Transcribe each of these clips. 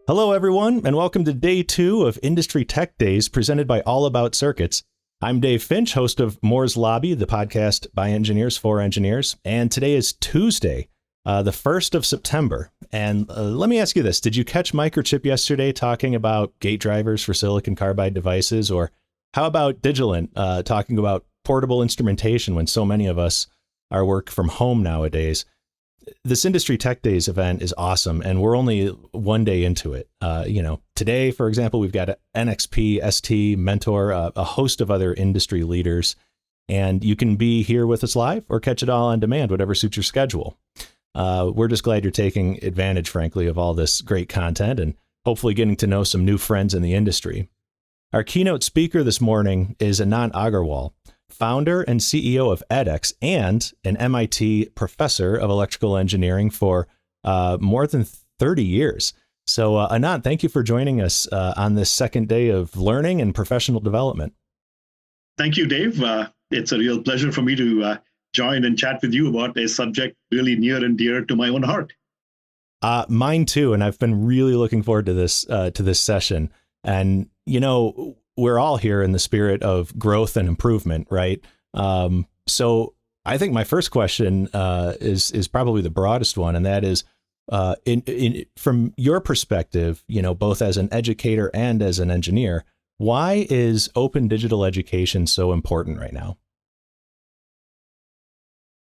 Hello, everyone, and welcome to day 2 of Industry Tech Days presented by All About Circuits. I'm Dave Finch, host of Moore's Lobby, the podcast by engineers for engineers, and today is Tuesday, the 1st of September. And let me ask you this. Did you catch Microchip yesterday talking about gate drivers for silicon carbide devices? Or how about Digilent talking about portable instrumentation when so many of us are work from home nowadays? This Industry Tech Days event is awesome, and we're only one day into it. Today, for example, we've got NXP, ST, Mentor, a host of other industry leaders, and you can be here with us live or catch it all on demand, whatever suits your schedule. We're just glad you're taking advantage, frankly, of all this great content and hopefully getting to know some new friends in the industry. Our keynote speaker this morning is Anant Agarwal, founder and CEO of edX and an MIT professor of electrical engineering for more than 30 years. So Anant, thank you for joining us on this second day of learning and professional development. Thank you, Dave. It's a real pleasure for me to join and chat with you about a subject really near and dear to my own heart. Mine too, and I've been really looking forward to this session. And, we're all here in the spirit of growth and improvement, right? So I think my first question is probably the broadest one, and that is, from your perspective, both as an educator and as an engineer, why is open digital education so important right now?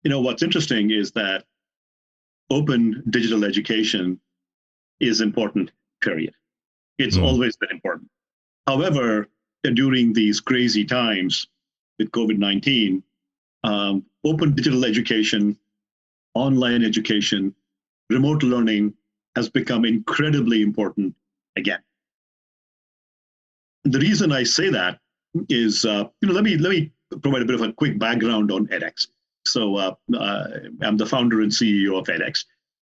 What's interesting is that open digital education is important, period. It's always been important. However, during these crazy times with COVID-19, open digital education, online education, remote learning has become incredibly important again. The reason I say that is, let me provide a bit of a quick background on edX. So I'm the founder and CEO of edX.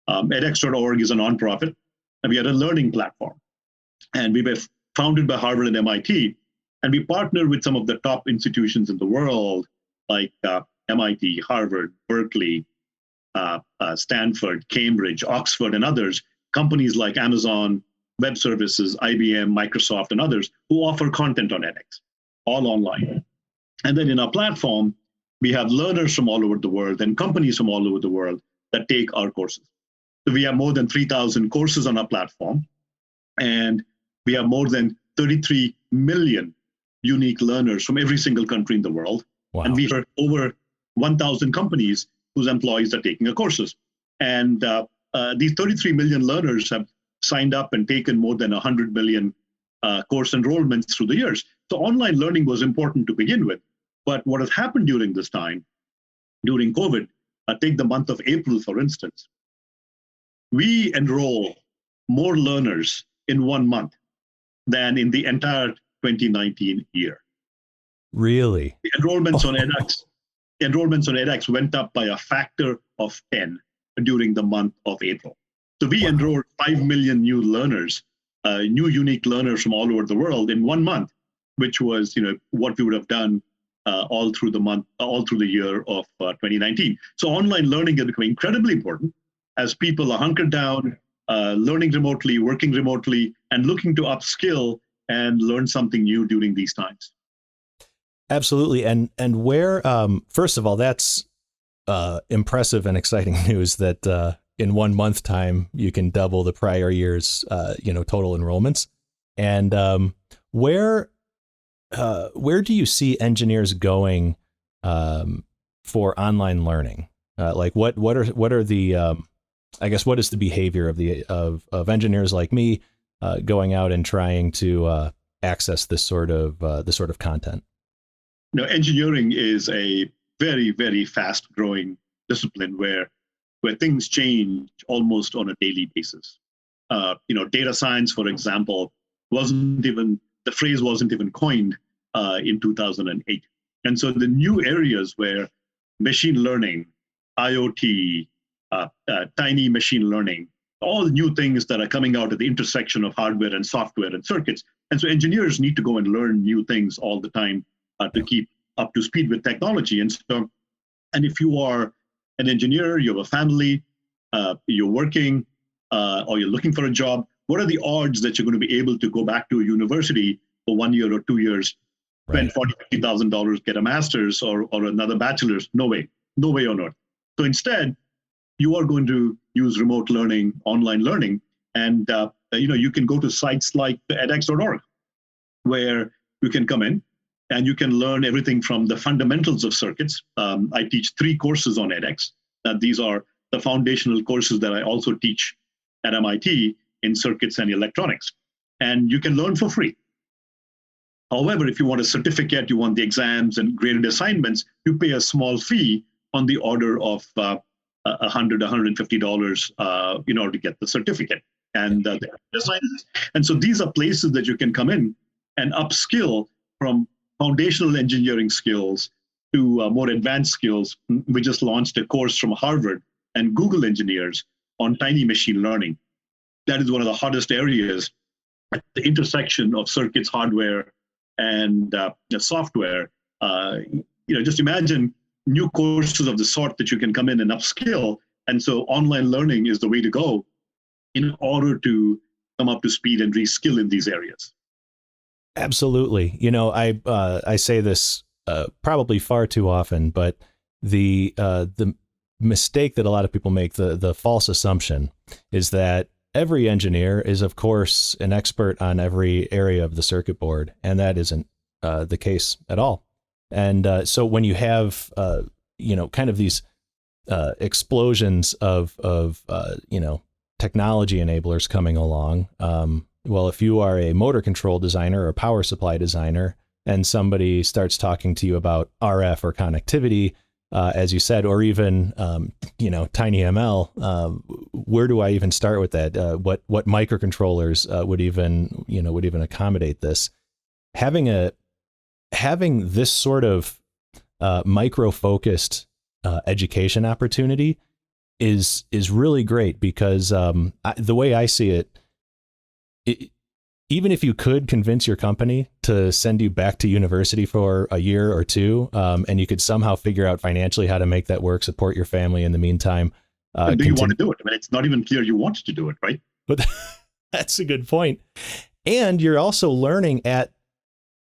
edX.org is a nonprofit, and we are a learning platform. And we were founded by Harvard and MIT, and we partner with some of the top institutions in the world, like MIT, Harvard, Berkeley, Stanford, Cambridge, Oxford, and others, companies like Amazon Web Services, IBM, Microsoft, and others who offer content on edX, all online. And then in our platform, we have learners from all over the world and companies from all over the world that take our courses. So we have more than 3,000 courses on our platform, and we have more than 33 million unique learners from every single country in the world. Wow. And we have over 1,000 companies whose employees are taking our courses. And these 33 million learners have signed up and taken more than 100 million course enrollments through the years. So online learning was important to begin with. But what has happened during this time, during COVID, take the month of April, for instance, we enroll more learners in 1 month than in the entire 2019 year. Really? The enrollments on edX went up by a factor of 10 during the month of April. So we enrolled 5 million new learners, new unique learners from all over the world in 1 month, which was what we would have done all through the year of 2019. So online learning has become incredibly important as people are hunkered down, learning remotely, working remotely, and looking to upskill and learn something new during these times. Absolutely. And where, first of all, that's impressive and exciting news that in 1 month time, you can double the prior year's, total enrollments. And where do you see engineers going for online learning? What are the what is the behavior of engineers like me going out and trying to access this sort of content? Engineering is a very, very fast growing discipline where things change almost on a daily basis. Data science, for example, the phrase wasn't even coined in 2008. And so the new areas where machine learning, IoT, tiny machine learning, all new things that are coming out at the intersection of hardware and software and circuits. And so engineers need to go and learn new things all the time to keep up to speed with technology. And if you are an engineer, you have a family, you're working, or you're looking for a job, what are the odds that you're going to be able to go back to a university for 1 year or 2 years, spend Right. $40,000, $50,000, get a master's or another bachelor's? No way. No way on earth. So instead, you are going to use remote learning, online learning, and you can go to sites like edX.org, where you can come in and you can learn everything from the fundamentals of circuits. I teach 3 courses on edX. These are the foundational courses that I also teach at MIT in circuits and electronics. And you can learn for free. However, if you want a certificate, you want the exams and graded assignments, you pay a small fee on the order of $100, $150 in order to get the certificate and the assignments. And so these are places that you can come in and upskill from foundational engineering skills to more advanced skills. We just launched a course from Harvard and Google engineers on tiny machine learning. That is one of the hottest areas at the intersection of circuits, hardware, and the software. Just imagine new courses of the sort that you can come in and upskill. And so online learning is the way to go in order to come up to speed and reskill in these areas. Absolutely. I say this probably far too often, but the mistake that a lot of people make, the false assumption, is that every engineer is, of course, an expert on every area of the circuit board, and that isn't the case at all. And so when you have kind of these explosions of technology enablers coming along, well, if you are a motor control designer or a power supply designer, and somebody starts talking to you about RF or connectivity, as you said, or even tiny ML, where do I even start with that? What microcontrollers would even accommodate this? Having this sort of micro-focused education opportunity is really great, because the way I see it, even if you could convince your company to send you back to university for a year or two, and you could somehow figure out financially how to make that work, support your family in the meantime. Do you want to do it? I mean, it's not even clear you want to do it, right? But that's a good point. And you're also learning at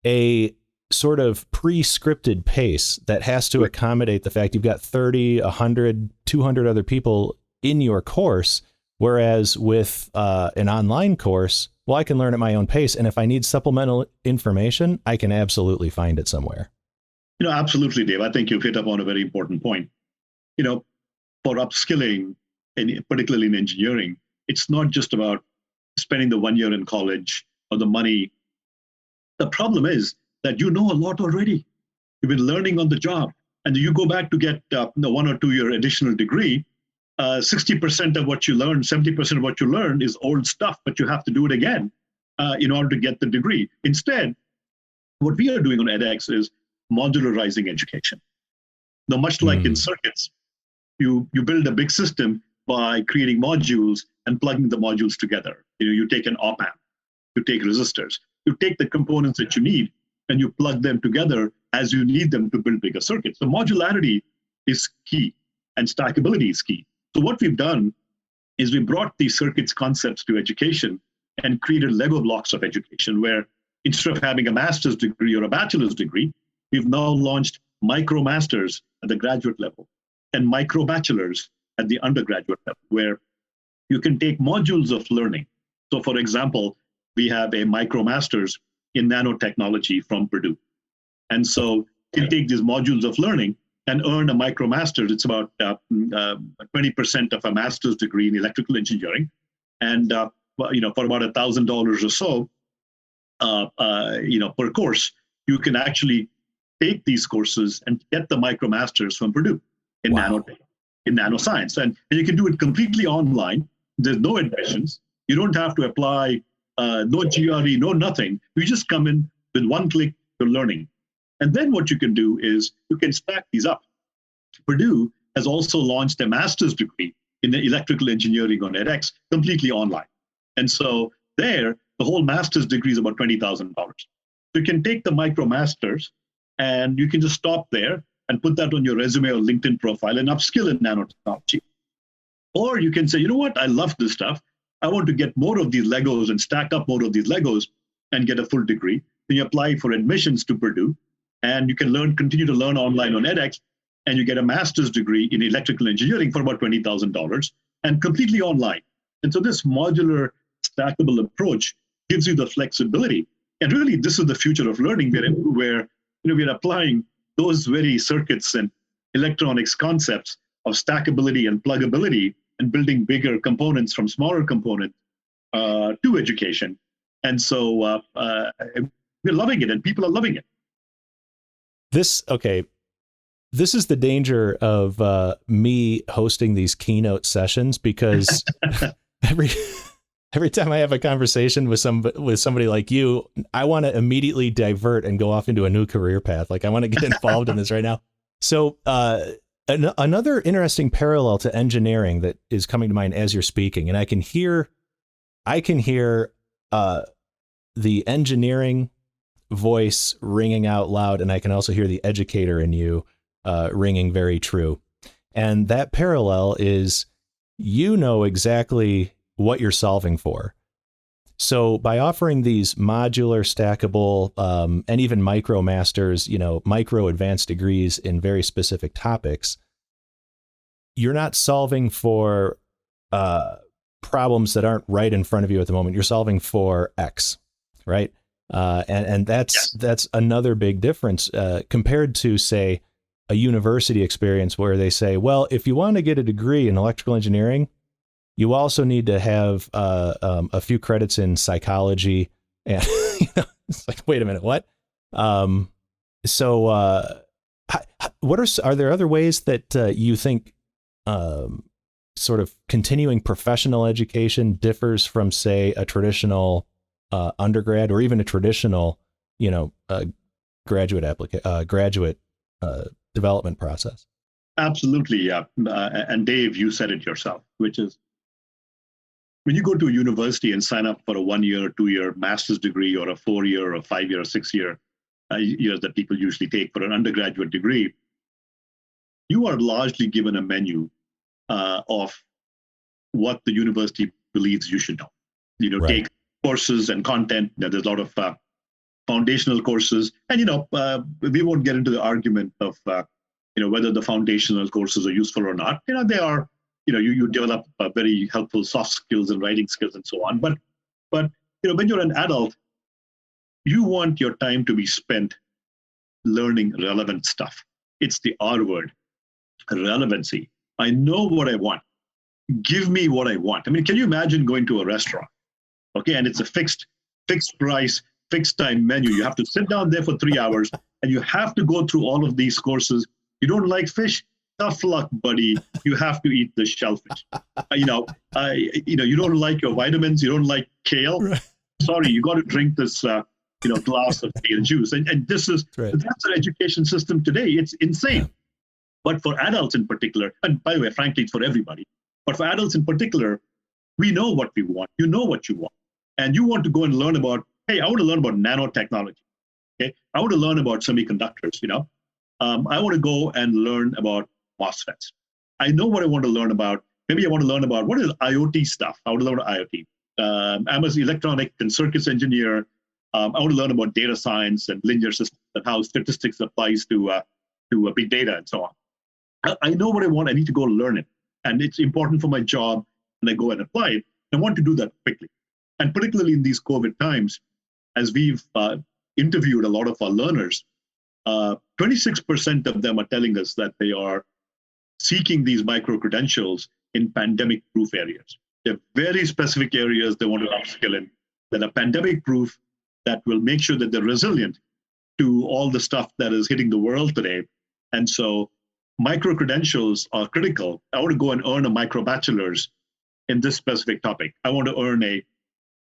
a sort of pre-scripted pace that has to accommodate the fact you've got 30, 100, 200 other people in your course. Whereas with an online course, well, I can learn at my own pace. And if I need supplemental information, I can absolutely find it somewhere. Absolutely, Dave. I think you've hit up on a very important point. For upskilling, and particularly in engineering, it's not just about spending the 1 year in college or the money. The problem is that you know a lot already. You've been learning on the job, and you go back to get the 1 or 2 year additional degree. 60% of what you learn, 70% of what you learn is old stuff, but you have to do it again in order to get the degree. Instead, what we are doing on edX is modularizing education. Now, much like in circuits, you build a big system by creating modules and plugging the modules together. You take an op-amp, you take resistors, you take the components that you need, and you plug them together as you need them to build bigger circuits. So modularity is key, and stackability is key. So what we've done is we brought these circuits concepts to education and created Lego blocks of education, where instead of having a master's degree or a bachelor's degree, we've now launched micro masters at the graduate level and micro bachelors at the undergraduate level, where you can take modules of learning. So for example, we have a micro masters in nanotechnology from Purdue. And so you can take these modules of learning and earn a micromaster's. It's about 20% of a master's degree in electrical engineering, and for about $1,000 or so, per course, you can actually take these courses and get the micromaster's from Purdue in nanoscience, and you can do it completely online. There's no admissions. You don't have to apply, no GRE, no nothing. You just come in with one click, you're learning. And then what you can do is you can stack these up. Purdue has also launched a master's degree in the electrical engineering on edX, completely online. And so there, the whole master's degree is about $20,000. So you can take the micromasters and you can just stop there and put that on your resume or LinkedIn profile and upskill in nanotechnology. Or you can say, you know what, I love this stuff. I want to get more of these Legos and stack up more of these Legos and get a full degree. Then you apply for admissions to Purdue, and you can continue to learn online on edX, and you get a master's degree in electrical engineering for about $20,000 and completely online. And so this modular, stackable approach gives you the flexibility. And really, this is the future of learning, where we're applying those very circuits and electronics concepts of stackability and pluggability and building bigger components from smaller components to education. And so we're loving it, and people are loving it. This is the danger of me hosting these keynote sessions, because every time I have a conversation with somebody like you, I want to immediately divert and go off into a new career path. Like, I want to get involved in this right now. So another interesting parallel to engineering that is coming to mind as you're speaking, and I can hear the engineering voice ringing out loud, and I can also hear the educator in you ringing very true. And that parallel is, exactly what you're solving for. So by offering these modular, stackable, and even micro masters, micro advanced degrees in very specific topics, you're not solving for problems that aren't right in front of you at the moment. You're solving for X, right? And that's another big difference compared to, say, a university experience where they say, well, if you want to get a degree in electrical engineering, you also need to have a few credits in psychology. And it's like, wait a minute, what? So are there other ways that you think sort of continuing professional education differs from, say, a traditional undergrad, or even a traditional, graduate development process? Absolutely, yeah. And Dave, you said it yourself, which is, when you go to a university and sign up for a 1-year, 2-year master's degree, or a 4-year, or 5-year, or 6-year years that people usually take for an undergraduate degree, you are largely given a menu of what the university believes you should know. Right. Take courses and content. There's a lot of foundational courses, and we won't get into the argument of whether the foundational courses are useful or not. They are. You develop very helpful soft skills and writing skills and so on. But when you're an adult, you want your time to be spent learning relevant stuff. It's the R word, relevancy. I know what I want. Give me what I want. I mean, can you imagine going to a restaurant, okay, and it's a fixed price, fixed time menu. You have to sit down there for 3 hours, and you have to go through all of these courses. You don't like fish? Tough luck, buddy. You have to eat the shellfish. You don't like your vitamins. You don't like kale. Right. Sorry, you got to drink this, glass of kale juice. And this is That's our education system today. It's insane. Yeah. But for adults in particular, and by the way, frankly, it's for everybody. But for adults in particular, we know what we want. You know what you want, and you want to go and learn about. Hey, I want to learn about nanotechnology. Okay, I want to learn about semiconductors. I want to go and learn about MOSFETs. I know what I want to learn about. Maybe I want to learn about what is IoT stuff. I want to learn about IoT. I'm an electronic and circuits engineer. I want to learn about data science and linear systems and how statistics applies to big data and so on. I know what I want. I need to go learn it. And it's important for my job, and I go and apply it. I want to do that quickly. And particularly in these COVID times, as we've interviewed a lot of our learners, 26% of them are telling us that they are seeking these micro-credentials in pandemic-proof areas. They're very specific areas they want to upskill in that are pandemic-proof, that will make sure that they're resilient to all the stuff that is hitting the world today. And so micro-credentials are critical. I want to go and earn a micro-bachelor's in this specific topic. I want to earn a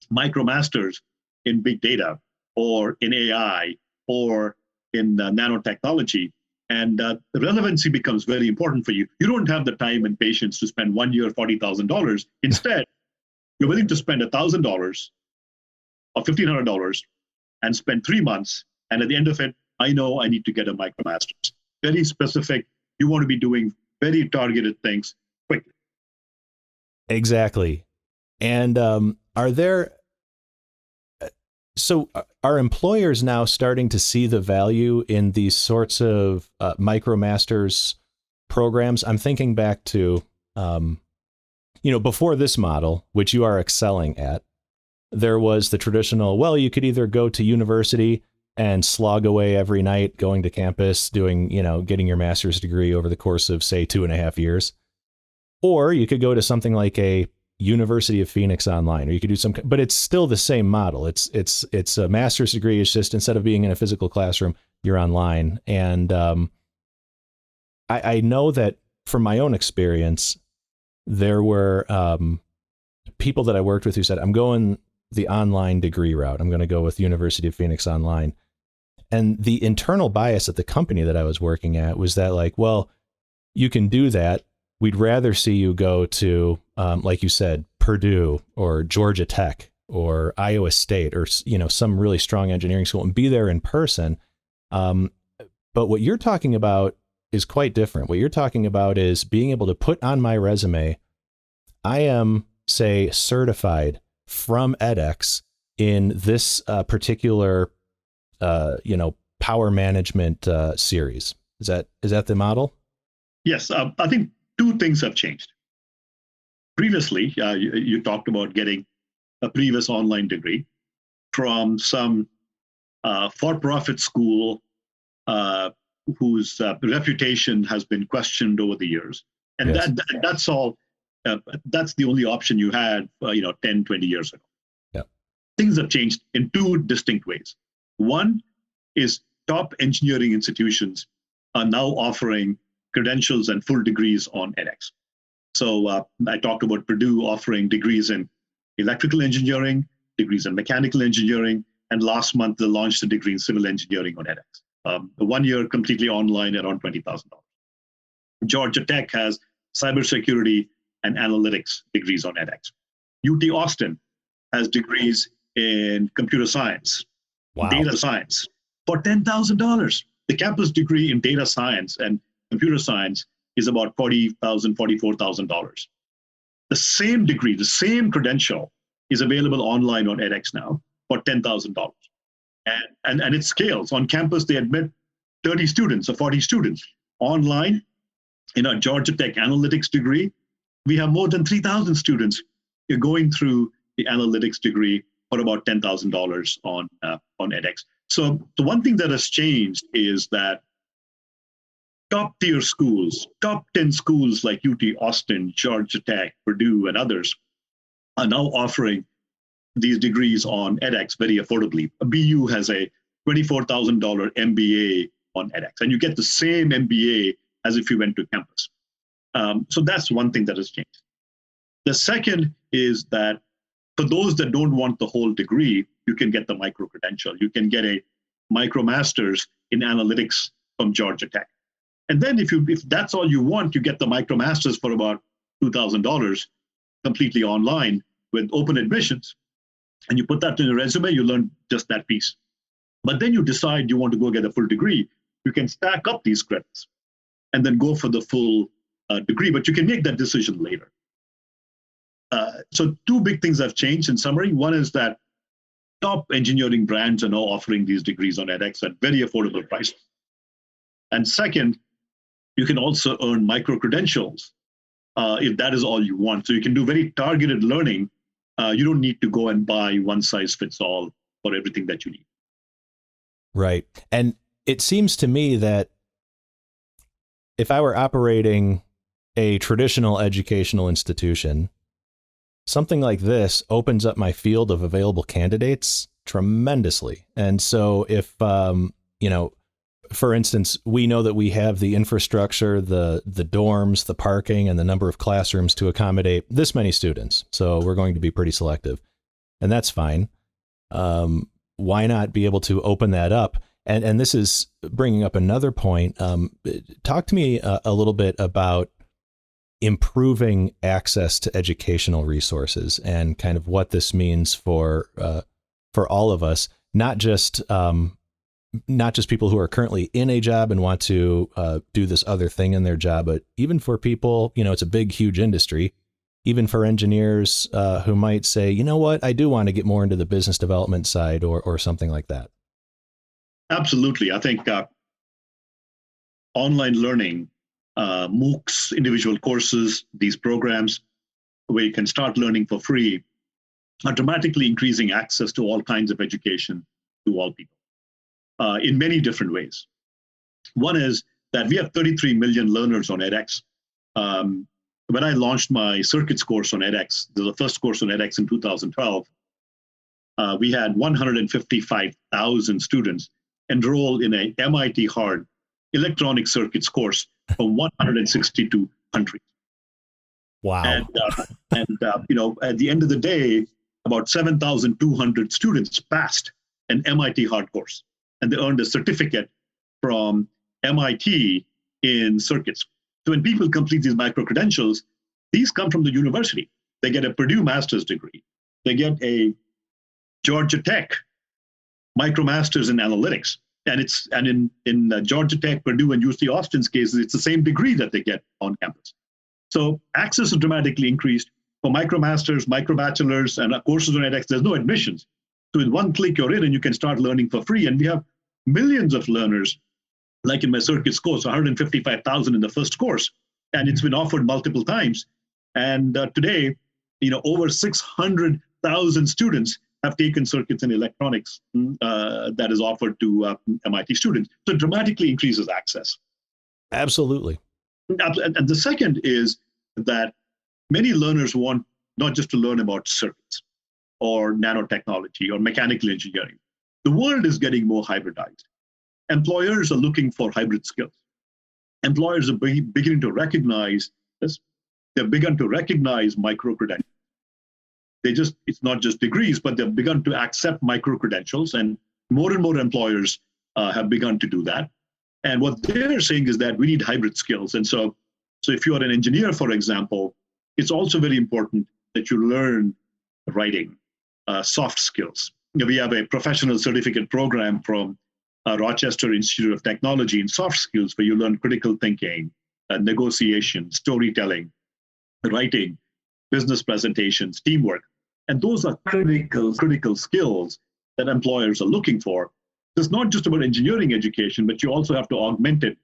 micro-master's in big data, or in AI, or in nanotechnology. And the relevancy becomes very important for you. You don't have the time and patience to spend 1 year, $40,000. Instead, you're willing to spend $1,000 or $1,500 and spend 3 months. And at the end of it, I know I need to get a micromaster's. Very specific. You want to be doing very targeted things quickly. Exactly. And are employers now starting to see the value in these sorts of MicroMasters programs? I'm thinking back to, before this model, which you are excelling at, there was the traditional, well, you could either go to university and slog away every night going to campus, doing, getting your master's degree over the course of, say, 2.5 years. Or you could go to something like a University of Phoenix online, or you could do but it's still the same model. It's a master's degree. It's just instead of being in a physical classroom, you're online. And I know that from my own experience, there were people that I worked with who said, I'm going the online degree route. I'm going to go with University of Phoenix online. And the internal bias at the company that I was working at was that, like, well, you can do that. We'd rather see you go to, like you said, Purdue or Georgia Tech or Iowa State or, some really strong engineering school and be there in person. But what you're talking about is quite different. What you're talking about is being able to put on my resume, I am, say, certified from edX in this particular, power management series. Is that the model? Yes, I think two things have changed. Previously, you talked about getting a previous online degree from some for-profit school whose reputation has been questioned over the years. And yes, that's all. That's the only option you had, 10, 20 years ago. Yeah. Things have changed in two distinct ways. One is top engineering institutions are now offering credentials and full degrees on edX. So I talked about Purdue offering degrees in electrical engineering, degrees in mechanical engineering, and last month they launched a degree in civil engineering on edX. The 1 year completely online, around $20,000. Georgia Tech has cybersecurity and analytics degrees on edX. UT Austin has degrees in computer science, data science for $10,000. The campus degree in data science and computer science is about $40,000, $44,000. The same degree, the same credential is available online on edX now for $10,000. And it scales. On campus, they admit 30 students or 40 students. Online, in our Georgia Tech analytics degree, we have more than 3,000 students going through the analytics degree for about $10,000 on edX. So the one thing that has changed is that top tier schools, top 10 schools like UT Austin, Georgia Tech, Purdue, and others are now offering these degrees on edX very affordably. A BU has a $24,000 MBA on edX, and you get the same MBA as if you went to campus. So that's one thing that has changed. The second is that for those that don't want the whole degree, you can get the micro credential. You can get a MicroMasters in analytics from Georgia Tech. And then if that's all you want, you get the MicroMasters for about $2,000 completely online with open admissions. And you put that in your resume, you learn just that piece. But then you decide you want to go get a full degree. You can stack up these credits and then go for the full degree, but you can make that decision later. So two big things have changed in summary. One is that top engineering brands are now offering these degrees on edX at very affordable prices. And second, you can also earn micro credentials if that is all you want. So you can do very targeted learning. You don't need to go and buy one size fits all for everything that you need. Right. And it seems to me that if I were operating a traditional educational institution, something like this opens up my field of available candidates tremendously. And so if, for instance, we know that we have the infrastructure, the dorms, the parking, and the number of classrooms to accommodate this many students. So we're going to be pretty selective, and that's fine. Why not be able to open that up? And this is bringing up another point. Talk to me a little bit about improving access to educational resources and kind of what this means for all of us, not just people who are currently in a job and want to do this other thing in their job, but even for people, it's a big, huge industry. even for engineers who might say, you know what, I do want to get more into the business development side or something like that? Absolutely. I think online learning, MOOCs, individual courses, these programs where you can start learning for free are dramatically increasing access to all kinds of education to all people in many different ways. One is that we have 33 million learners on edX. When I launched my circuits course on edX, the first course on edX in 2012, we had 155,000 students enroll in a MIT hard electronic circuits course from 162 countries. Wow. And at the end of the day, about 7,200 students passed an MIT hard course, and they earned a certificate from MIT in circuits. So when people complete these micro-credentials, these come from the university. They get a Purdue master's degree. They get a Georgia Tech MicroMasters in analytics. And in Georgia Tech, Purdue, and UC Austin's cases, it's the same degree that they get on campus. So access is dramatically increased. For MicroMasters, MicroBachelors, and courses on edX, there's no admissions. So with one click, you're in and you can start learning for free. And we have millions of learners, like in my circuits course, 155,000 in the first course. And it's been offered multiple times. And today, over 600,000 students have taken circuits and electronics that is offered to MIT students. So it dramatically increases access. Absolutely. And the second is that many learners want not just to learn about circuits or nanotechnology or mechanical engineering. The world is getting more hybridized. Employers are looking for hybrid skills. Employers are beginning to recognize this. They've begun to recognize micro-credentials. It's not just degrees, but they've begun to accept micro-credentials, and more employers have begun to do that. And what they're saying is that we need hybrid skills. And so if you're an engineer, for example, it's also very important that you learn writing, soft skills. We have a professional certificate program from Rochester Institute of Technology in soft skills, where you learn critical thinking, negotiation, storytelling, writing, business presentations, teamwork. And those are critical skills that employers are looking for. It's not just about engineering education, but you also have to augment it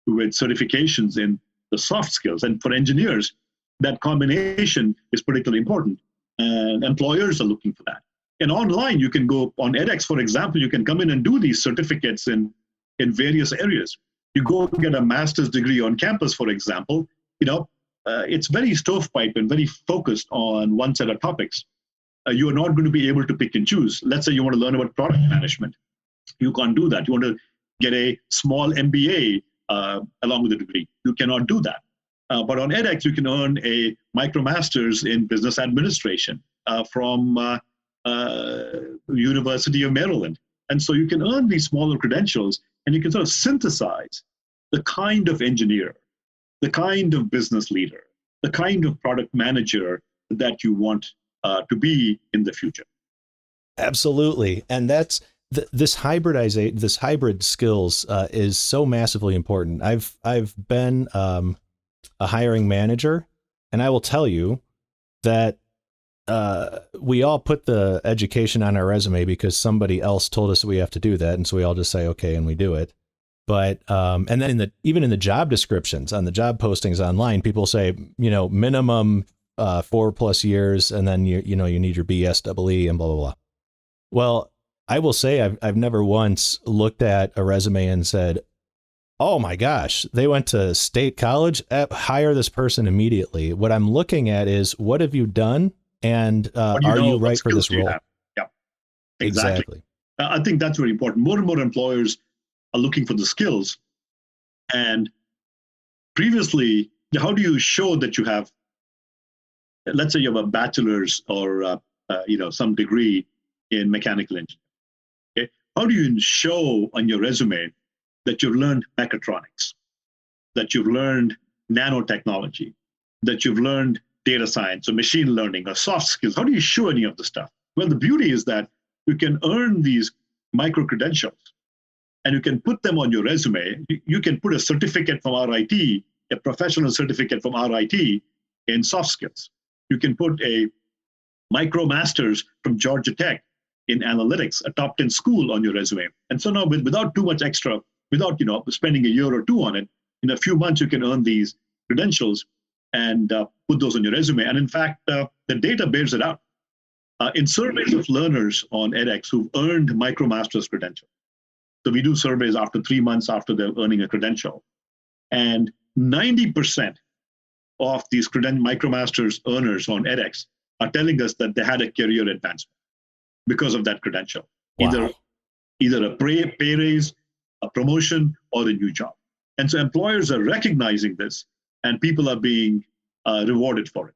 with certifications in the soft skills. And for engineers, that combination is particularly important. And employers are looking for that. And online, you can go on edX, for example, you can come in and do these certificates in various areas. You go get a master's degree on campus, for example, it's very stovepipe and very focused on one set of topics. You are not going to be able to pick and choose. Let's say you want to learn about product management. You can't do that. You want to get a small MBA along with the degree. You cannot do that. But on edX, you can earn a MicroMasters in business administration from University of Maryland. And so you can earn these smaller credentials, and you can sort of synthesize the kind of engineer, the kind of business leader, the kind of product manager that you want to be in the future. Absolutely. And that's this hybrid skills is so massively important. I've been a hiring manager, and I will tell you that we all put the education on our resume because somebody else told us that we have to do that. And so we all just say, okay, and we do it. But and then even in the job descriptions on the job postings online, people say, minimum 4+ years, and then you need your BSEE and blah, blah, blah. Well, I will say I've never once looked at a resume and said, oh my gosh, they went to State College, hire this person immediately. What I'm looking at is, what have you done? And are you right for this role? Yeah, exactly. I think that's very important. More and more employers are looking for the skills. And previously, how do you show that you have, let's say you have a bachelor's or some degree in mechanical engineering? Okay? How do you show on your resume that you've learned mechatronics, that you've learned nanotechnology, that you've learned data science or machine learning or soft skills? How do you show any of the stuff? Well, the beauty is that you can earn these micro-credentials and you can put them on your resume. You can put a certificate from RIT, a professional certificate from RIT in soft skills. You can put a MicroMasters from Georgia Tech in analytics, a top 10 school on your resume. And so now without too much extra, without spending a year or two on it, in a few months you can earn these credentials and put those on your resume. And in fact, the data bears it out. In surveys of learners on edX who've earned MicroMasters credential, so we do surveys after 3 months after they're earning a credential, and 90% of these MicroMasters earners on edX are telling us that they had a career advancement because of that credential. Wow. Either a pay raise, a promotion, or a new job. And so employers are recognizing this, and people are being rewarded for it.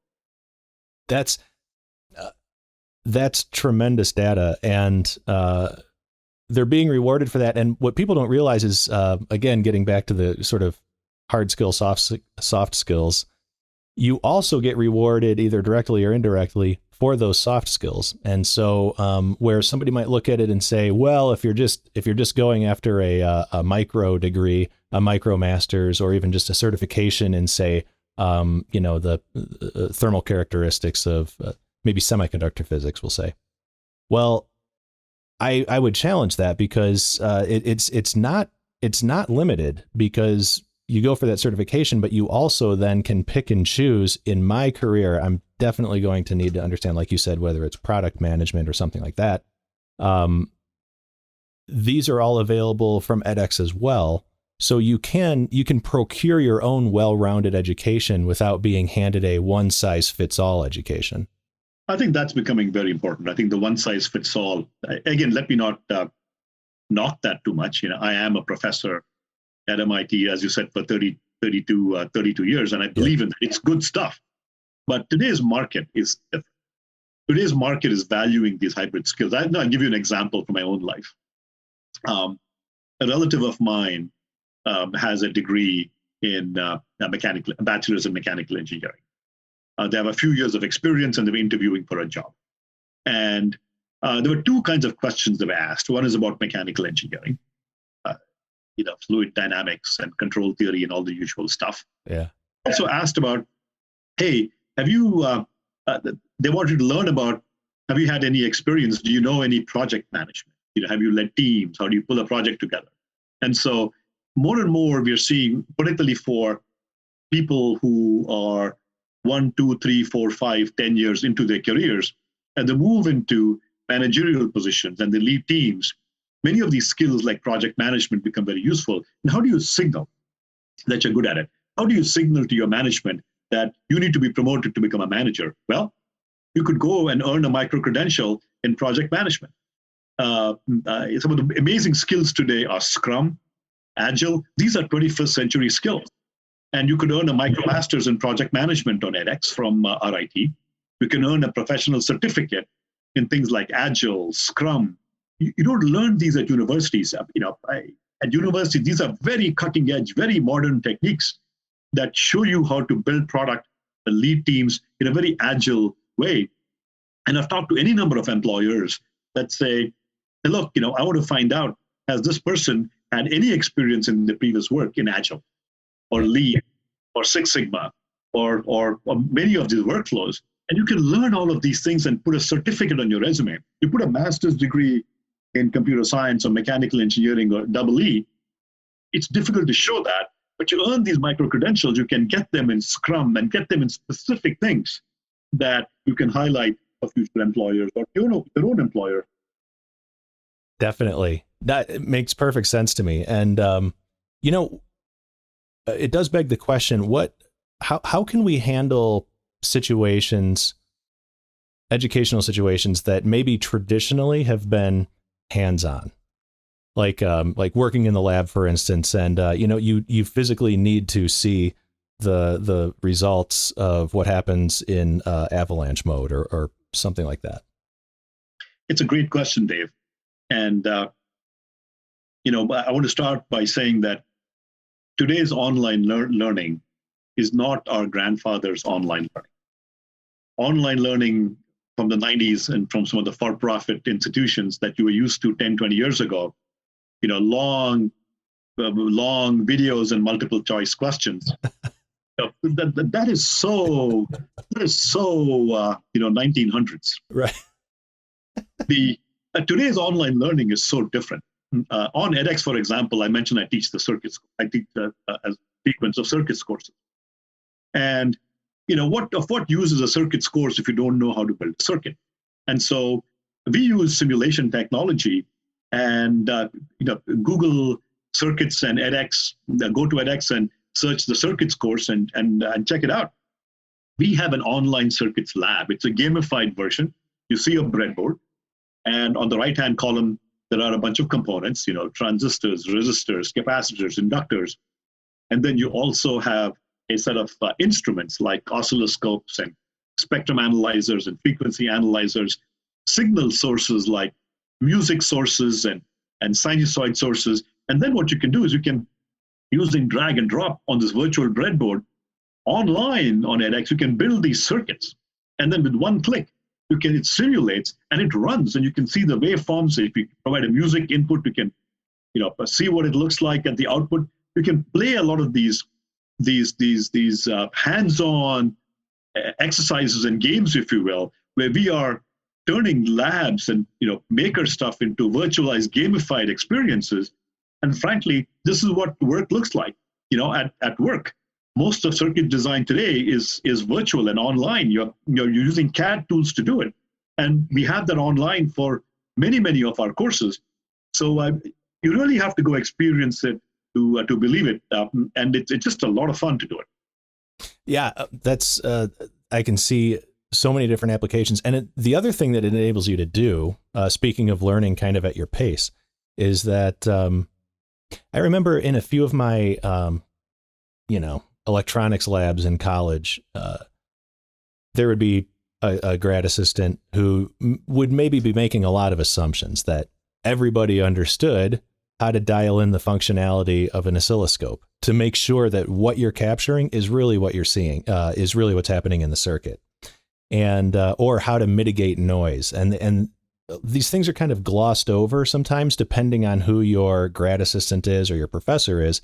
That's tremendous data, and they're being rewarded for that. And what people don't realize is, again, getting back to the sort of hard skill, soft skills, you also get rewarded either directly or indirectly for those soft skills. And so where somebody might look at it and say, well, if you're just going after a micro degree, a MicroMasters, or even just a certification in, say, the thermal characteristics of maybe semiconductor physics, we'll say, well, I would challenge that, because it's not limited, because you go for that certification, but you also then can pick and choose. In my career, I'm definitely going to need to understand, like you said, whether it's product management or something like that. These are all available from edX as well. So you can procure your own well-rounded education without being handed a one-size-fits-all education. I think that's becoming very important. I think the one-size-fits-all, again, let me not knock that too much. I am a professor at MIT, as you said, for 32 years, and I believe in that. It's good stuff. But today's market is different. Today's market is valuing these hybrid skills. I'll give you an example from my own life. A relative of mine has a degree in a bachelor's in mechanical engineering. They have a few years of experience, and they were interviewing for a job. And there were two kinds of questions they were asked. One is about mechanical engineering, fluid dynamics and control theory and all the usual stuff. Yeah. Also asked about, hey, have you, they wanted to learn about, have you had any experience? Do you know any project management? Have you led teams? How do you pull a project together? And so more and more we're seeing, particularly for people who are 1, 2, 3, 4, 5, 10 years into their careers, and they move into managerial positions and they lead teams, many of these skills like project management become very useful. And how do you signal that you're good at it? How do you signal to your management that you need to be promoted to become a manager? Well, you could go and earn a micro-credential in project management. Some of the amazing skills today are Scrum, Agile. These are 21st century skills. And you could earn a MicroMasters in project management on edX from RIT. You can earn a professional certificate in things like Agile, Scrum. You don't learn these at universities. At universities, these are very cutting edge, very modern techniques that show you how to build product and lead teams in a very agile way. And I've talked to any number of employers that say, hey, look, I want to find out, has this person had any experience in the previous work in Agile or Lean or Six Sigma or many of these workflows? And you can learn all of these things and put a certificate on your resume. You put a master's degree in computer science or mechanical engineering or EE, it's difficult to show that, but you earn these micro-credentials, you can get them in Scrum and get them in specific things that you can highlight for future employers or your own employer. Definitely. That makes perfect sense to me. And, it does beg the question, how can we handle educational situations that maybe traditionally have been hands-on, like working in the lab, for instance, and you physically need to see the results of what happens in avalanche mode or something like that? It's a great question, Dave. And I want to start by saying that today's online learning is not our grandfather's online learning. Online learning from the 90s and from some of the for-profit institutions that you were used to 10, 20 years ago, long videos and multiple choice questions. That is so 1900s. Right. The Today's online learning is so different. On edX, for example, I mentioned I teach the circuits. I teach a sequence of circuits courses. And what use is a circuits course if you don't know how to build a circuit? And so we use simulation technology, and Google circuits and edX. Go to edX and search the circuits course and check it out. We have an online circuits lab. It's a gamified version. You see a breadboard, and on the right-hand column, there are a bunch of components, transistors, resistors, capacitors, inductors. And then you also have a set of instruments like oscilloscopes and spectrum analyzers and frequency analyzers, signal sources like music sources and sinusoid sources. And then what you can do is you can, using drag and drop on this virtual breadboard, online on edX, you can build these circuits. And then with one click, it simulates and it runs, and you can see the waveforms. If you provide a music input, you can, see what it looks like at the output. You can play a lot of these hands-on exercises and games, if you will, where we are turning labs and maker stuff into virtualized, gamified experiences. And frankly, this is what work looks like. At work, most of circuit design today is virtual and online. You're using CAD tools to do it, and we have that online for many of our courses. So you really have to go experience it to believe it, and it's just a lot of fun to do it. Yeah, that's I can see so many different applications. And the other thing that it enables you to do, speaking of learning kind of at your pace, is that I remember in a few of my electronics labs in college, there would be a grad assistant who would maybe be making a lot of assumptions that everybody understood how to dial in the functionality of an oscilloscope to make sure that what you're capturing is really what you're seeing, is really what's happening in the circuit, and or how to mitigate noise. And these things are kind of glossed over sometimes, depending on who your grad assistant is or your professor is.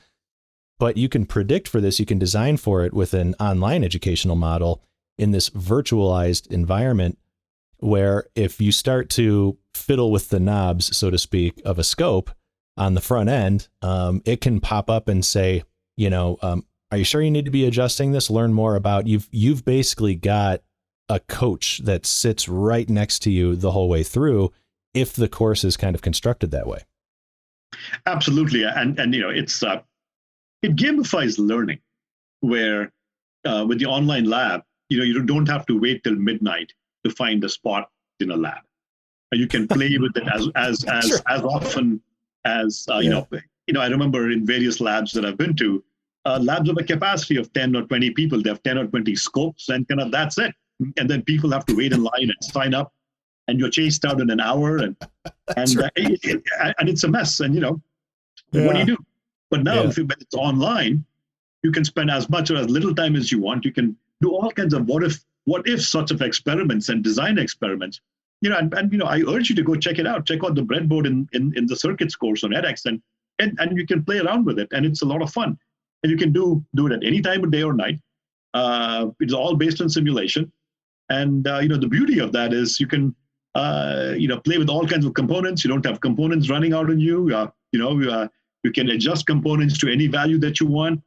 But you can predict for this, you can design for it with an online educational model in this virtualized environment, where if you start to fiddle with the knobs, so to speak, of a scope on the front end, it can pop up and say, are you sure you need to be adjusting this? Learn more about, you've basically got a coach that sits right next to you the whole way through, if the course is kind of constructed that way. Absolutely. And it gamifies learning, where with the online lab, you don't have to wait till midnight to find a spot in a lab. You can play with it as Sure. as often as I remember in various labs that I've been to, labs have a capacity of 10 or 20 people. They have 10 or 20 scopes, and that's it. And then people have to wait in line and sign up, and you're chased out in an hour, and Right. And it's a mess. And what do you do? But now, if it's online, you can spend as much or as little time as you want. You can do all kinds of what if sorts of experiments and design experiments. I urge you to go check it out. Check out the breadboard in the circuits course on edX, and you can play around with it, and it's a lot of fun. And you can do it at any time of day or night. It's all based on simulation, and the beauty of that is you can play with all kinds of components. You don't have components running out on you. You can adjust components to any value that you want.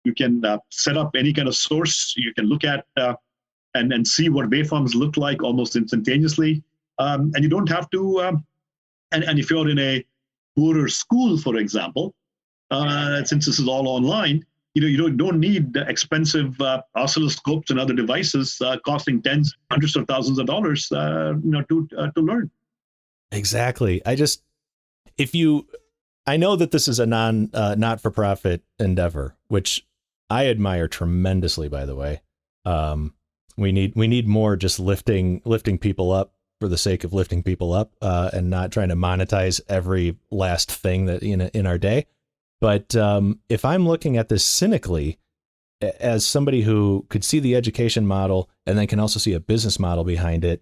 You can set up any kind of source. You can look at and see what waveforms look like almost instantaneously. And you don't have to, and if you're in a poorer school, for example, since this is all online, you don't need expensive oscilloscopes and other devices costing tens, hundreds of thousands of dollars, to learn. Exactly. I know that this is a not-for-profit endeavor, which I admire tremendously, by the way. We need more just lifting people up for the sake of lifting people up, and not trying to monetize every last thing that in our day. But if I'm looking at this cynically, as somebody who could see the education model and then can also see a business model behind it,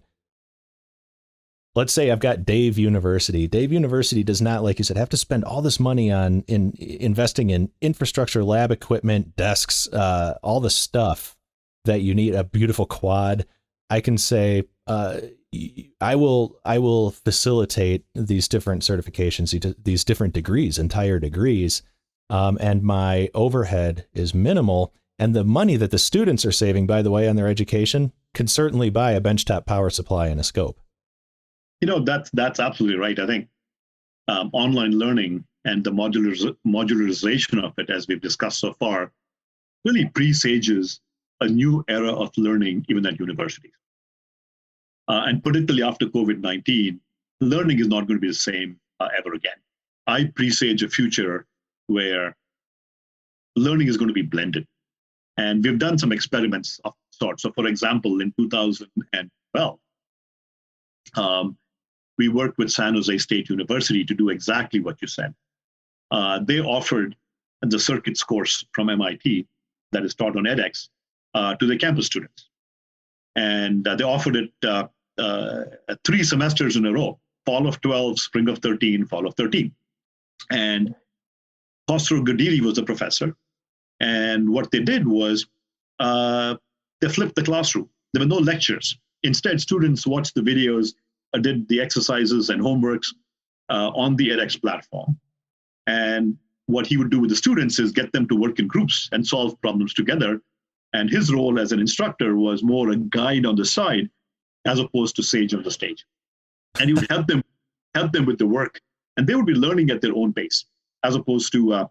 let's say I've got Dave University. Dave University does not, like you said, have to spend all this money on investing in infrastructure, lab equipment, desks, all the stuff that you need, a beautiful quad. I can say, I will facilitate these different certifications, these different degrees, entire degrees, and my overhead is minimal. And the money that the students are saving, by the way, on their education, can certainly buy a benchtop power supply and a scope. That's absolutely right. I think online learning and the modularization of it, as we've discussed so far, really presages a new era of learning, even at universities. And particularly after COVID-19, learning is not going to be the same ever again. I presage a future where learning is going to be blended. And we've done some experiments of sorts. So, for example, in 2012, we worked with San Jose State University to do exactly what you said. They offered the circuits course from MIT that is taught on edX to the campus students. And they offered it 3 semesters in a row, fall of 12, spring of 13, fall of 13. And Khosrow Gadiri was the professor. And what they did was they flipped the classroom. There were no lectures. Instead, students watched the videos, did the exercises and homeworks on the edX platform. And what he would do with the students is get them to work in groups and solve problems together. And his role as an instructor was more a guide on the side as opposed to sage on the stage. And he would help them with the work. And they would be learning at their own pace, as opposed to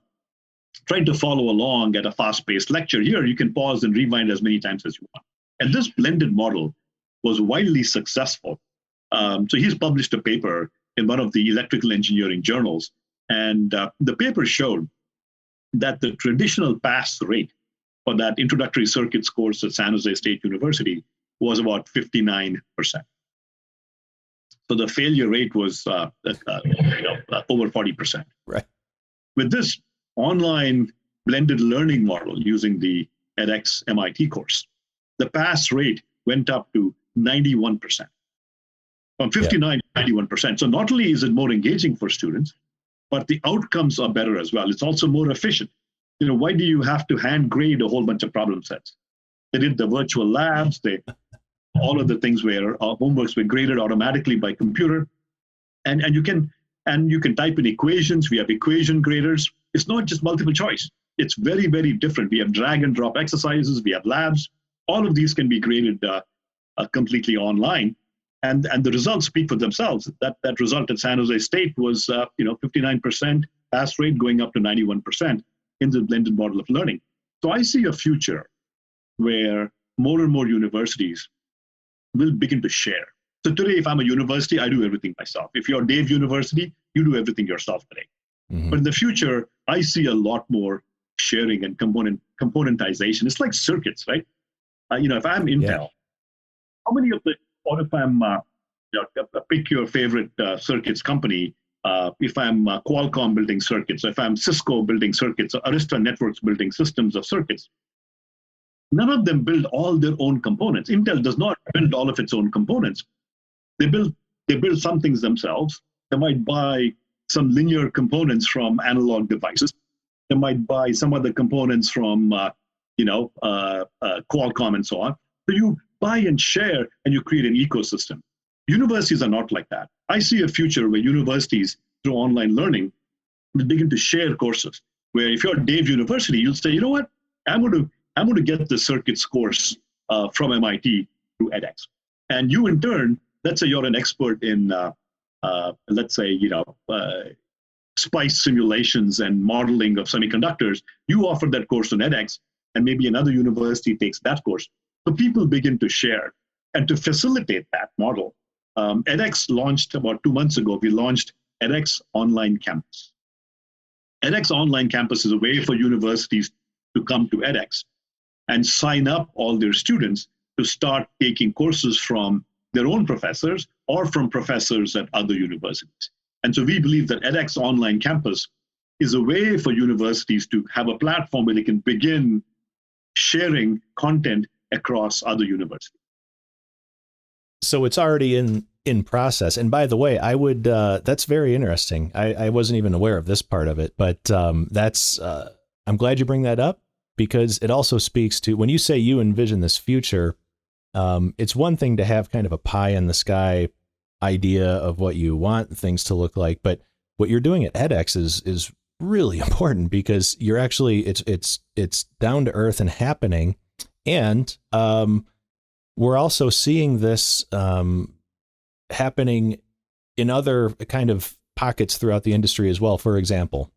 trying to follow along at a fast-paced lecture. Here, you can pause and rewind as many times as you want. And this blended model was widely successful. So he's published a paper in one of the electrical engineering journals. And the paper showed that the traditional pass rate for that introductory circuits course at San Jose State University was about 59%. So the failure rate was over 40%. Right. With this online blended learning model using the edX MIT course, the pass rate went up to 91%. From 59 to 91%. So not only is it more engaging for students, but the outcomes are better as well. It's also more efficient. Why do you have to hand grade a whole bunch of problem sets? They did the virtual labs, all of the things where homeworks were graded automatically by computer. And you can type in equations. We have equation graders. It's not just multiple choice. It's very, very different. We have drag and drop exercises. We have labs. All of these can be graded completely online. And the results speak for themselves. That result at San Jose State was 59% pass rate going up to 91% in the blended model of learning. So I see a future where more and more universities will begin to share. So today, if I'm a university, I do everything myself. If you're Dave University, you do everything yourself today. Mm-hmm. But in the future, I see a lot more sharing and componentization. It's like circuits, right? If I'm Intel, how many of the, or if I'm, pick your favorite circuits company, if I'm Qualcomm building circuits, if I'm Cisco building circuits, or Arista Networks building systems of circuits, none of them build all their own components. Intel does not build all of its own components. They build some things themselves. They might buy some linear components from analog devices. They might buy some other components from Qualcomm and so on. So you buy and share, and you create an ecosystem. Universities are not like that. I see a future where universities, through online learning, will begin to share courses. Where if you're Dave University, you'll say, you know what, I'm going to get the circuits course from MIT through edX. And you, in turn, let's say you're an expert in, SPICE simulations and modeling of semiconductors. You offer that course on edX, and maybe another university takes that course. So people begin to share. And to facilitate that model, edX launched about 2 months ago. We launched edX Online Campus. edX Online Campus is a way for universities to come to edX and sign up all their students to start taking courses from their own professors or from professors at other universities. And so we believe that edX Online Campus is a way for universities to have a platform where they can begin sharing content across other universities. So it's already in in process. And by the way, I would, that's very interesting. I wasn't even aware of this part of it, but that's, I'm glad you bring that up, because it also speaks to, when you say you envision this future, it's one thing to have kind of a pie in the sky idea of what you want things to look like, but what you're doing at edX is really important, because you're actually, it's down to earth and happening. And we're also seeing this happening in other kind of pockets throughout the industry as well. For example,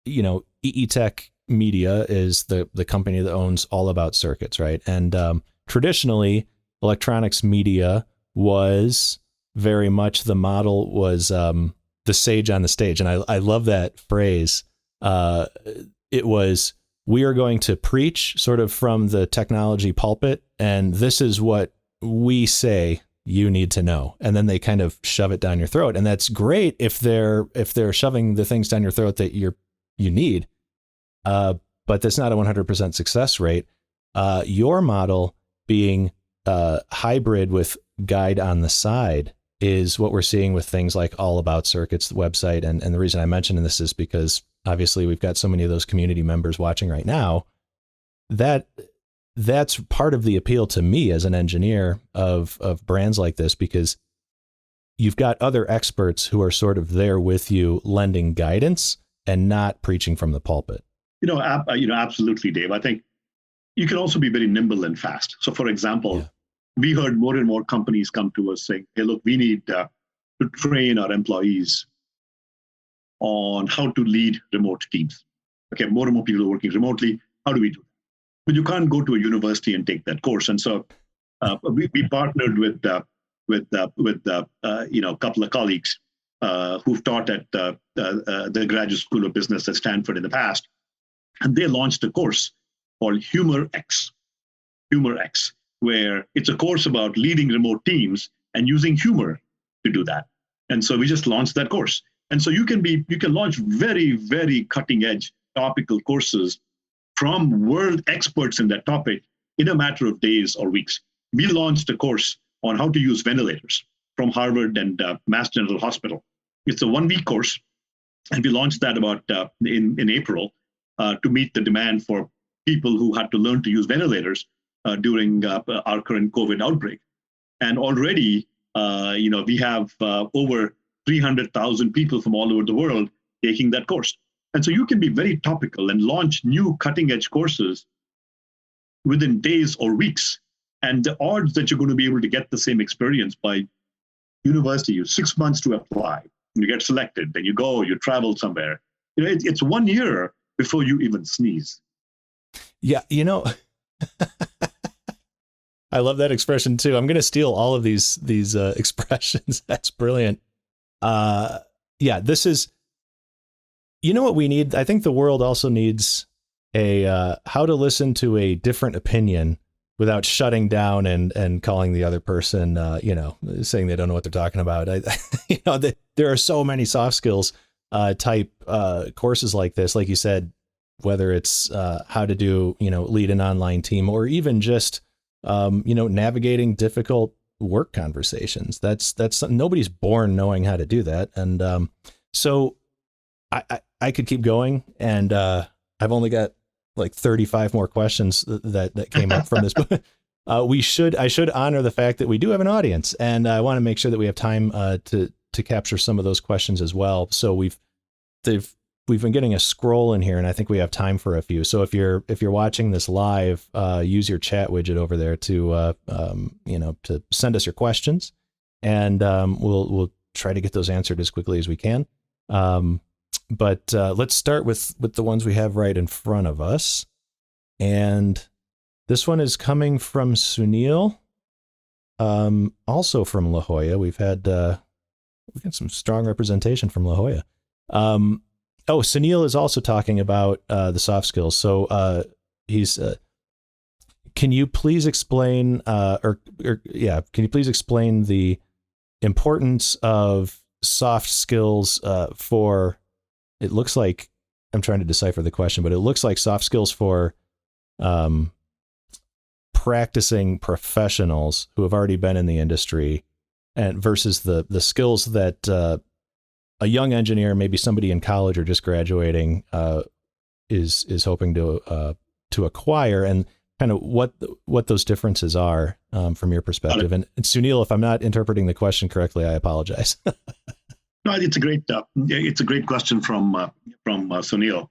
EE Tech Media is the company that owns All About Circuits, right? And traditionally, electronics media was very much, the model was the sage on the stage. And I love that phrase. It was, we are going to preach sort of from the technology pulpit, and this is what we say you need to know. And then they kind of shove it down your throat. And that's great if they're shoving the things down your throat that you need. But that's not a 100% success rate. Your model being hybrid with guide on the side is what we're seeing with things like All About Circuits, the website. And the reason I mention this is because obviously we've got so many of those community members watching right now. That's part of the appeal to me as an engineer of brands like this, because you've got other experts who are sort of there with you, lending guidance and not preaching from the pulpit. Absolutely, Dave. I think you can also be very nimble and fast. So, for example, we heard more and more companies come to us saying, hey, look, we need to train our employees on how to lead remote teams. Okay, more and more people are working remotely. How do we do that? But you can't go to a university and take that course. And so we partnered with a couple of colleagues who've taught at the Graduate School of Business at Stanford in the past. And they launched a course called HumorX, where it's a course about leading remote teams and using humor to do that. And so we just launched that course. And so you can launch very, very cutting edge topical courses from world experts in that topic in a matter of days or weeks. We launched a course on how to use ventilators from Harvard and Mass General Hospital. It's a 1-week course, and we launched that about in April to meet the demand for people who had to learn to use ventilators during our current COVID outbreak. And already, we have over 300,000 people from all over the world taking that course. And so you can be very topical and launch new cutting edge courses within days or weeks. And the odds that you're going to be able to get the same experience by university, you 6 months to apply, you get selected, then you go, you travel somewhere. It's 1 year before you even sneeze. Yeah, I love that expression too. I'm going to steal all of these expressions. That's brilliant. This is, what we need. I think the world also needs a how to listen to a different opinion without shutting down and calling the other person, saying they don't know what they're talking about. There are so many soft skills type courses like this, like you said, whether it's how to do, lead an online team, or even just, navigating difficult work conversations. That's something, nobody's born knowing how to do that. And so I could keep going, and I've only got like 35 more questions that came up from this. I should honor the fact that we do have an audience, and I want to make sure that we have time to capture some of those questions as well. So we've been getting a scroll in here, and I think we have time for a few. So if you're watching this live, use your chat widget over there to to send us your questions, and we'll try to get those answered as quickly as we can. But let's start with the ones we have right in front of us. And this one is coming from Sunil, also from La Jolla. We've got some strong representation from La Jolla. Sunil is also talking about the soft skills. So he's can you please explain can you please explain the importance of soft skills for, it looks like, I'm trying to decipher the question, but it looks like soft skills for practicing professionals who have already been in the industry, and versus the skills that a young engineer, maybe somebody in college or just graduating, is hoping to acquire, and kind of what those differences are from your perspective. And Sunil, if I'm not interpreting the question correctly, I apologize. No, it's a great question from Sunil.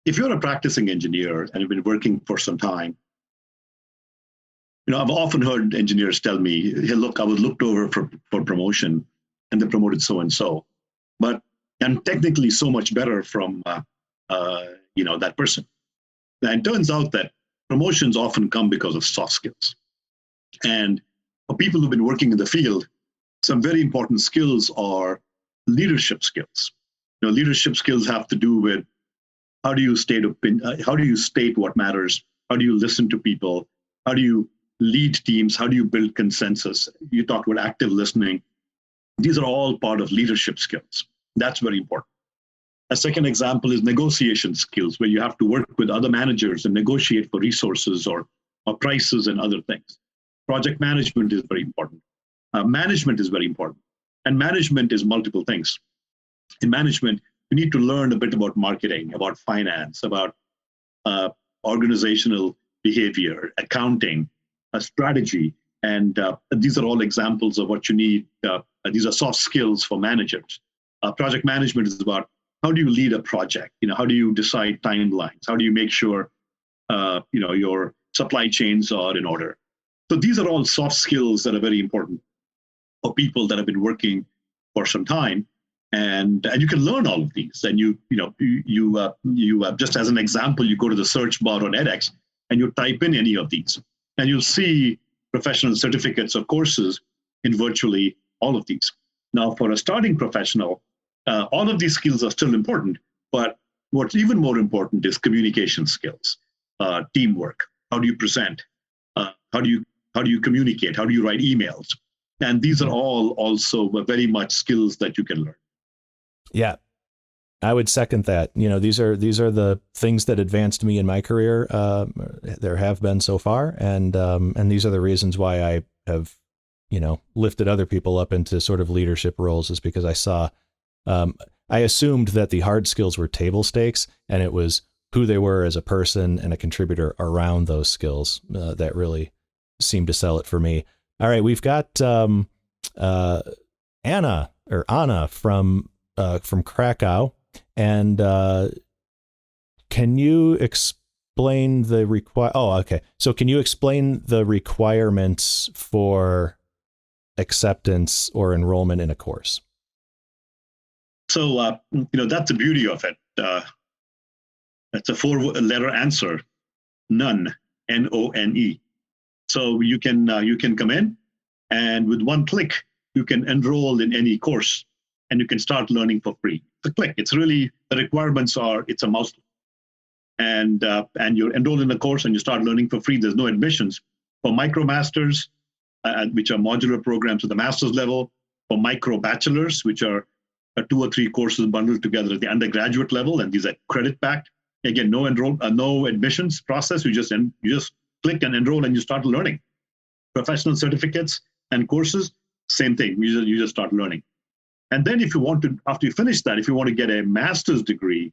If you're a practicing engineer and you've been working for some time, I've often heard engineers tell me, "Hey, look, I was looked over for promotion, and they promoted so and so, but I'm technically so much better from that person." And it turns out that promotions often come because of soft skills. And for people who've been working in the field, some very important skills are leadership skills. Leadership skills have to do with how do you state what matters, how do you listen to people, how do you lead teams, how do you build consensus. You talked about active listening. These are all part of leadership skills. That's very important. A second example is negotiation skills, where you have to work with other managers and negotiate for resources or prices and other things. Project management is very important. Management is very important. And management is multiple things. In management, you need to learn a bit about marketing, about finance, about organizational behavior, accounting, strategy. And these are all examples of what you need. These are soft skills for managers. Project management is about how do you lead a project? How do you decide timelines? How do you make sure your supply chains are in order? So these are all soft skills that are very important for people that have been working for some time, and you can learn all of these. And you just as an example, you go to the search bar on edX and you type in any of these, and you'll see professional certificates or courses in virtually all of these. Now, for a starting professional, all of these skills are still important, but what's even more important is communication skills, teamwork. How do you present? How do you communicate? How do you write emails? And these are all also very much skills that you can learn. Yeah, I would second that. These are the things that advanced me in my career. There have been so far, and these are the reasons why I have lifted other people up into sort of leadership roles, is because I saw. I assumed that the hard skills were table stakes, and it was who they were as a person and a contributor around those skills that really seemed to sell it for me. All right, we've got Anna from Krakow, and can you explain So can you explain the requirements for acceptance or enrollment in a course? So, that's the beauty of it. That's a 4-letter answer, none, None. So you can come in, and with one click, you can enroll in any course, and you can start learning for free. It's a click. It's really, the requirements are, it's a mouse click. And you're enrolled in a course and you start learning for free. There's no admissions. For MicroMasters, which are modular programs at the master's level, for micro bachelors, which are 2 or 3 courses bundled together at the undergraduate level, and these are credit backed. Again, no admissions process. You just click and enroll, and you start learning. Professional certificates and courses, same thing. You just start learning. And then if you want to, after you finish that, if you want to get a master's degree,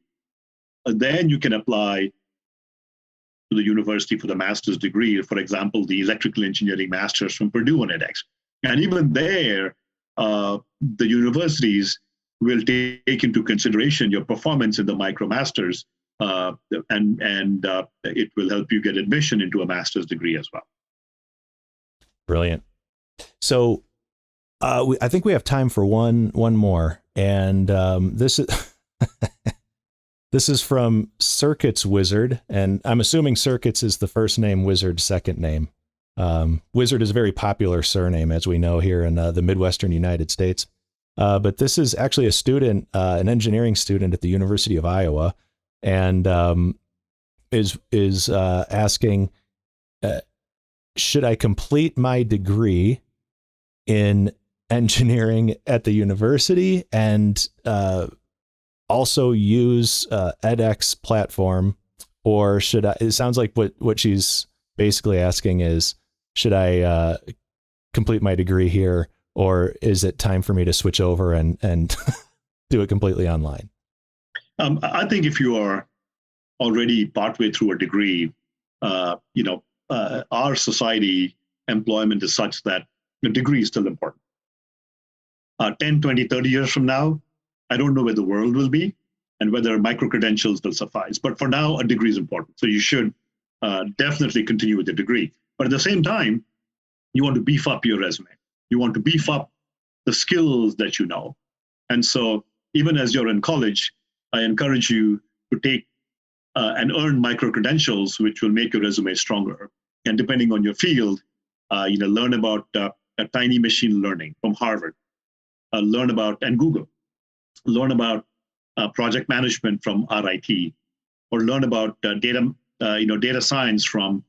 then you can apply to the university for the master's degree. For example, the electrical engineering masters from Purdue on edX. And even there, the universities will take into consideration your performance in the MicroMasters, and it will help you get admission into a master's degree as well. Brilliant. So I think we have time for one more, and this is this is from Circuits Wizard, and I'm assuming Circuits is the first name, Wizard second name. Wizard is a very popular surname, as we know, here in the Midwestern United States. But this is actually a student, an engineering student at the University of Iowa, and is asking, should I complete my degree in engineering at the university and also use edX platform, or should I? It sounds like what she's basically asking is, should I complete my degree here, or is it time for me to switch over and do it completely online? I think if you are already partway through a degree, our society employment is such that the degree is still important. 10, 20, 30 years from now, I don't know where the world will be and whether micro-credentials will suffice. But for now, a degree is important. So you should definitely continue with the degree. But at the same time, you want to beef up your resume. You want to beef up the skills that you know. And so even as you're in college, I encourage you to take and earn micro-credentials, which will make your resume stronger. And depending on your field, learn about tiny machine learning from Harvard, learn about, and Google, learn about project management from RIT, or learn about data science from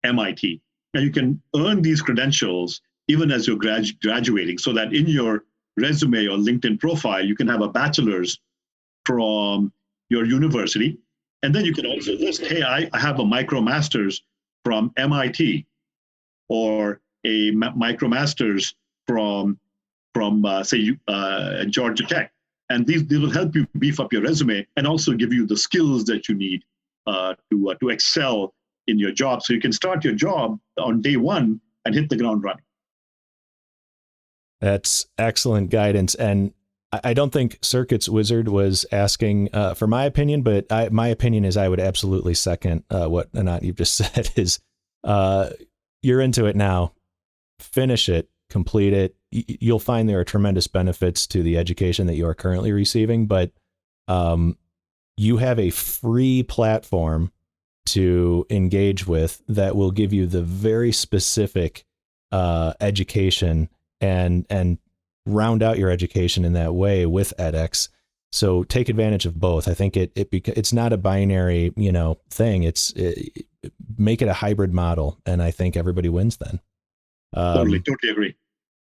MIT. And you can earn these credentials even as you're graduating, so that in your resume or LinkedIn profile, you can have a bachelor's from your university. And then you can also list, hey, I have a micromaster's from MIT, or a micromaster's from Georgia Tech. And these will help you beef up your resume and also give you the skills that you need to excel in your job. So you can start your job on day one and hit the ground running. That's excellent guidance. And I don't think Circuits Wizard was asking for my opinion, but my opinion is I would absolutely second what Anant you've just said is you're into it now. Finish it, complete it. You'll find there are tremendous benefits to the education that you are currently receiving, but you have a free platform to engage with that will give you the very specific education and round out your education in that way with edX. So take advantage of both. I think it's not a binary, thing. Make it a hybrid model, and I think everybody wins then. Totally agree.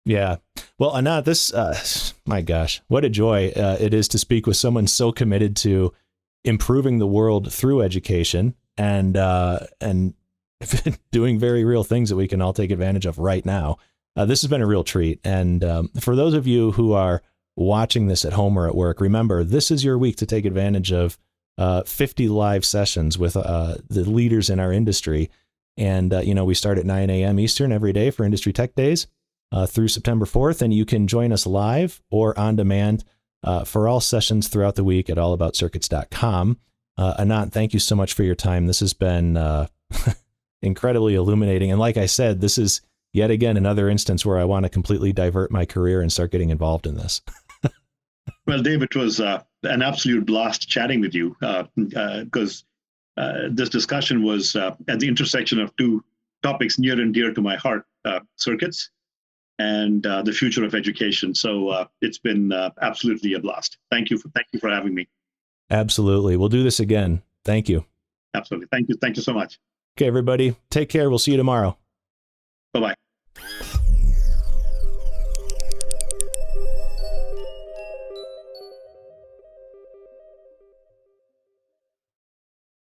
Yeah. Well, Anant, this, my gosh, what a joy it is to speak with someone so committed to improving the world through education and doing very real things that we can all take advantage of right now. This has been a real treat. And for those of you who are watching this at home or at work, remember, this is your week to take advantage of 50 live sessions with the leaders in our industry. And, we start at 9 a.m. Eastern every day for Industry Tech Days through September 4th. And you can join us live or on demand for all sessions throughout the week at allaboutscircuits.com. Anant, thank you so much for your time. This has been incredibly illuminating. And like I said, this is yet again another instance where I want to completely divert my career and start getting involved in this. Well, Dave, it was an absolute blast chatting with you because this discussion was at the intersection of two topics near and dear to my heart, circuits and the future of education. So it's been absolutely a blast. Thank you for having me. Absolutely. We'll do this again. Thank you. Absolutely. Thank you. Thank you so much. Okay, everybody. Take care. We'll see you tomorrow. Bye-bye.